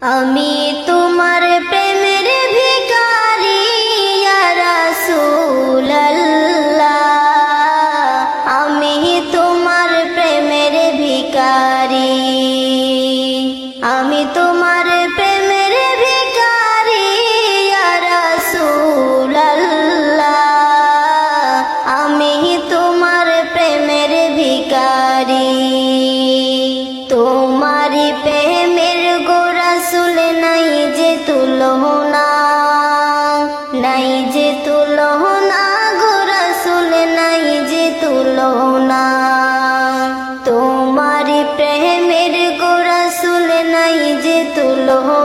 আমি তোমার প্রেমের ভিখারি ইয়া রাসূলুল্লাহ, আমি তোমার প্রেমের ভিখারি, আমি তোমার প্রেমের ভিখারি ইয়া রাসূলুল্লাহ, আমি তোমার প্রেমের ভিখারি। তোমারি প্রেমের গো রাসূল নাই যে তুলনা, নাই যে তুলনা গো রাসূল নাই যে তুলনা। তোমারি প্রেমের গো রাসূল নাই যে তুলনা।